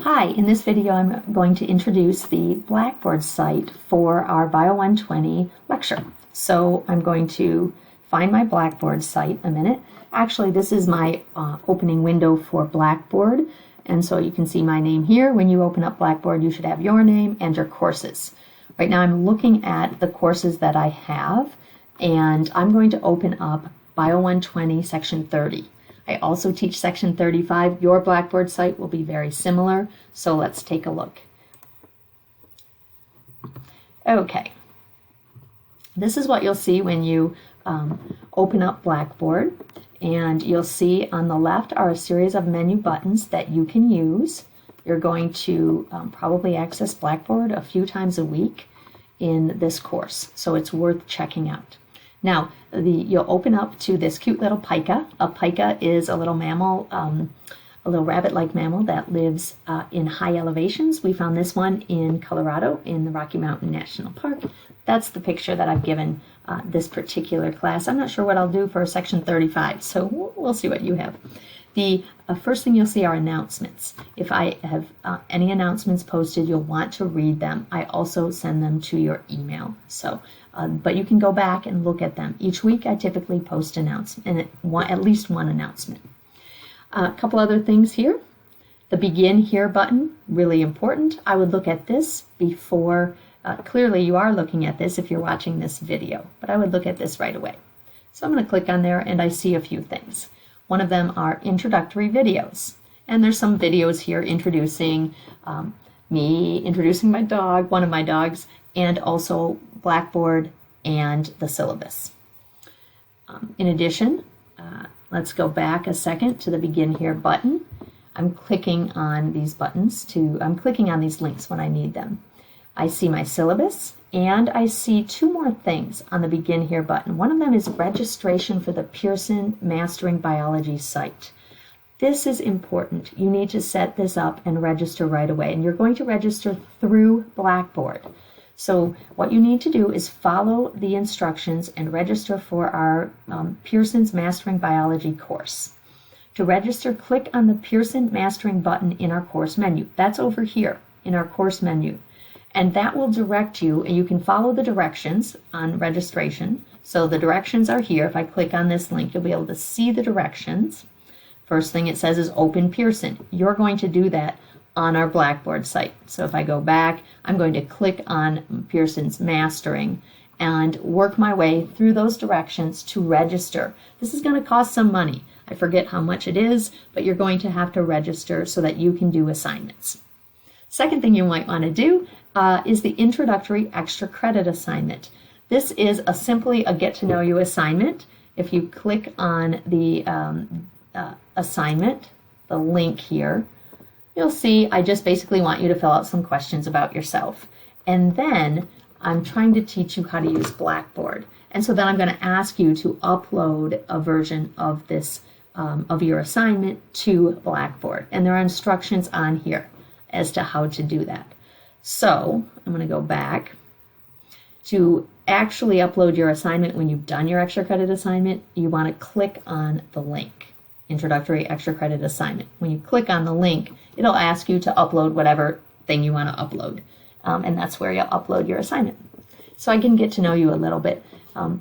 Hi, in this video I'm going to introduce the Blackboard site for our Bio 120 lecture. So I'm going to find my Blackboard site a minute. Actually, this is my opening window for Blackboard, and so you can see my name here. When you open up Blackboard, you should have your name and your courses. Right now I'm looking at the courses that I have, and I'm going to open up Bio 120 Section 30. I also teach Section 35. Your Blackboard site will be very similar, so let's take a look. Okay, this is what you'll see when you open up Blackboard, and you'll see on the left are a series of menu buttons that you can use. You're going to probably access Blackboard a few times a week in this course, so it's worth checking out. Now, you'll open up to this cute little pica. A pica is a little mammal, a little rabbit-like mammal that lives in high elevations. We found this one in Colorado in the Rocky Mountain National Park. That's the picture that I've given this particular class. I'm not sure what I'll do for Section 35, so we'll see what you have. The first thing you'll see are announcements. If I have any announcements posted, you'll want to read them. I also send them to your email. So, but you can go back and look at them. Each week I typically post announcement, at least one announcement. A couple other things here. The Begin Here button, really important. I would look at this before, clearly you are looking at this if you're watching this video, but I would look at this right away. So I'm going to click on there and I see a few things. One of them are introductory videos. And there's some videos here introducing me, introducing my dog, one of my dogs, and also Blackboard and the syllabus. In addition, let's go back a second to the Begin Here button. I'm clicking on these buttons I'm clicking on these links when I need them. I see my syllabus, and I see two more things on the Begin Here button. One of them is registration for the Pearson Mastering Biology site. This is important. You need to set this up and register right away, and you're going to register through Blackboard. So what you need to do is follow the instructions and register for our Pearson's Mastering Biology course. To register, click on the Pearson Mastering button in our course menu. That's over here in our course menu. And that will direct you, and you can follow the directions on registration. So the directions are here. If I click on this link, you'll be able to see the directions. First thing it says is Open Pearson. You're going to do that on our Blackboard site. So if I go back, I'm going to click on Pearson's Mastering and work my way through those directions to register. This is going to cost some money. I forget how much it is, but you're going to have to register so that you can do assignments. Second thing you might want to do is the Introductory Extra Credit Assignment. This is simply a get-to-know-you assignment. If you click on the assignment, the link here, you'll see I just basically want you to fill out some questions about yourself. And then I'm trying to teach you how to use Blackboard. And so then I'm going to ask you to upload a version of this, of your assignment to Blackboard. And there are instructions on here as to how to do that. So I'm going to go back. To actually upload your assignment when you've done your extra credit assignment, you want to click on the link, Introductory Extra Credit Assignment. When you click on the link, it'll ask you to upload whatever thing you want to upload, and that's where you'll upload your assignment. So I can get to know you a little bit. All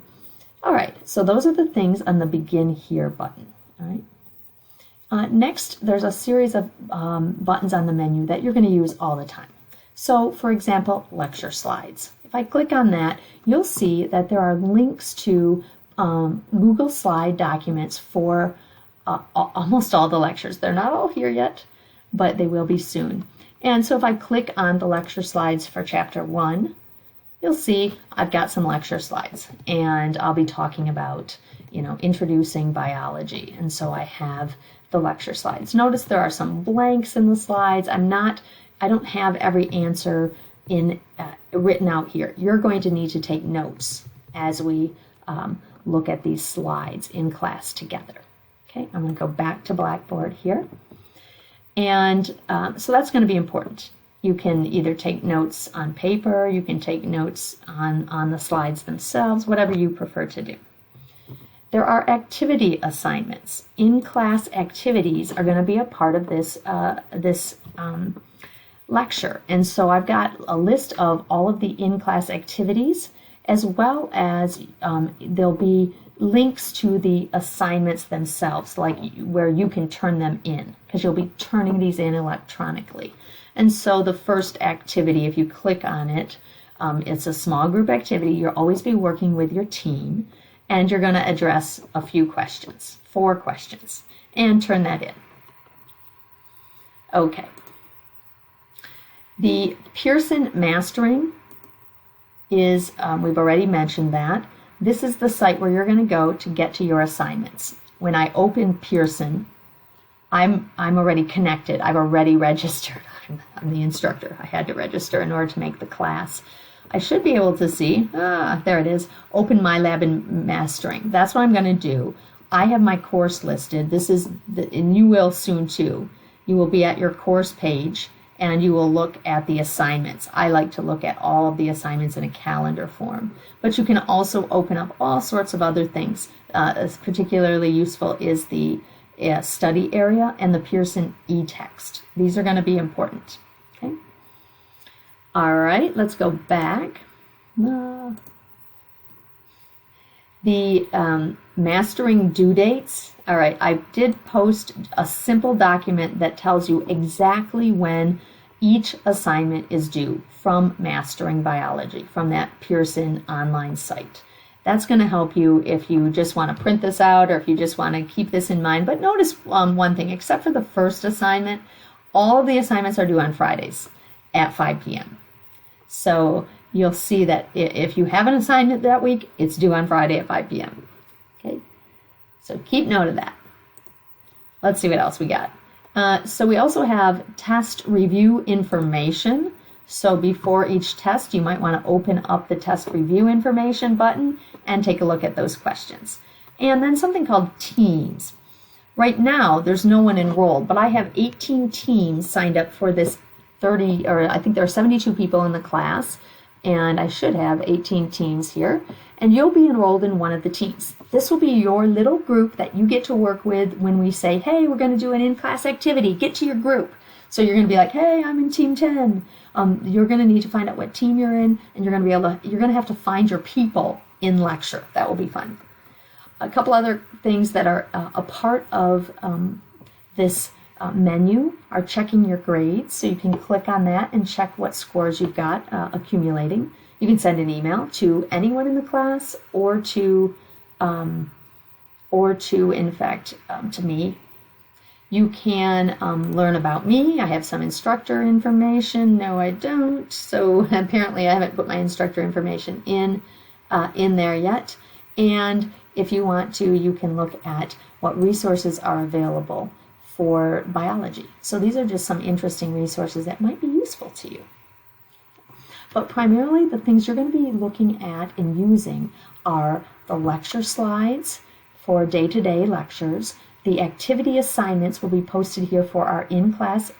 right, so those are the things on the Begin Here button. All right. Next, there's a series of buttons on the menu that you're going to use all the time. So, for example, lecture slides. If I click on that, you'll see that there are links to Google Slide documents for almost all the lectures. They're not all here yet, but they will be soon. And so if I click on the lecture slides for Chapter 1, you'll see I've got some lecture slides, and I'll be talking about, introducing biology. And so I have the lecture slides. Notice there are some blanks in the slides. I don't have every answer written out here. You're going to need to take notes as we look at these slides in class together. Okay, I'm going to go back to Blackboard here. And so that's going to be important. You can either take notes on paper, you can take notes on the slides themselves, whatever you prefer to do. There are activity assignments. In-class activities are going to be a part of this lecture. And so I've got a list of all of the in-class activities, as well as there'll be links to the assignments themselves, like where you can turn them in, because you'll be turning these in electronically. And so the first activity, if you click on it, it's a small group activity. You'll always be working with your team, and you're going to address a few questions, 4 questions, and turn that in. Okay. The Pearson Mastering is, we've already mentioned that. This is the site where you're going to go to get to your assignments. When I open Pearson, I'm already connected. I've already registered. I'm the instructor. I had to register in order to make the class. I should be able to see, there it is, Open My Lab in Mastering. That's what I'm going to do. I have my course listed. This is, and you will soon too. You will be at your course page, and you will look at the assignments. I like to look at all of the assignments in a calendar form. But you can also open up all sorts of other things. Particularly useful is the study area and the Pearson e-text. These are going to be important. Okay. All right, let's go back. The mastering due dates. All right, I did post a simple document that tells you exactly when each assignment is due from Mastering Biology, from that Pearson online site. That's going to help you if you just want to print this out or if you just want to keep this in mind. But notice one thing, except for the first assignment, all of the assignments are due on Fridays at 5 p.m. So you'll see that if you have an assignment that week, it's due on Friday at 5 p.m. Okay, so keep note of that. Let's see what else we got. So we also have test review information. So before each test, you might want to open up the test review information button and take a look at those questions. And then something called teams. Right now, there's no one enrolled, but I have 18 teams signed up for this 30, or I think there are 72 people in the class, and I should have 18 teams here, and you'll be enrolled in one of the teams. This will be your little group that you get to work with when we say, hey, we're going to do an in-class activity, get to your group. So you're going to be like, hey, I'm in team 10. You're going to need to find out what team you're in, and you're going to have to find your people in lecture. That will be fun. A couple other things that are a part of this menu are checking your grades. So you can click on that and check what scores you've got accumulating. You can send an email to anyone in the class or to in fact, to me. You can learn about me. I have some instructor information. No, I don't. So apparently I haven't put my instructor information in there yet. And if you want to, you can look at what resources are available for biology. So these are just some interesting resources that might be useful to you. But primarily the things you're going to be looking at and using are the lecture slides for day-to-day lectures. The activity assignments will be posted here for our in-class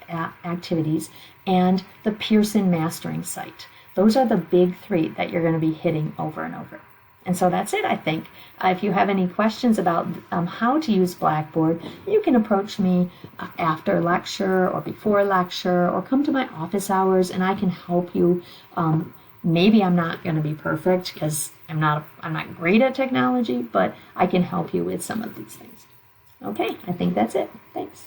activities, and the Pearson Mastering site. Those are the big 3 that you're going to be hitting over and over. And so that's it, I think. If you have any questions about how to use Blackboard, you can approach me after lecture or before lecture, or come to my office hours and I can help you. Maybe I'm not going to be perfect because I'm not great at technology, but I can help you with some of these things. Okay, I think that's it. Thanks.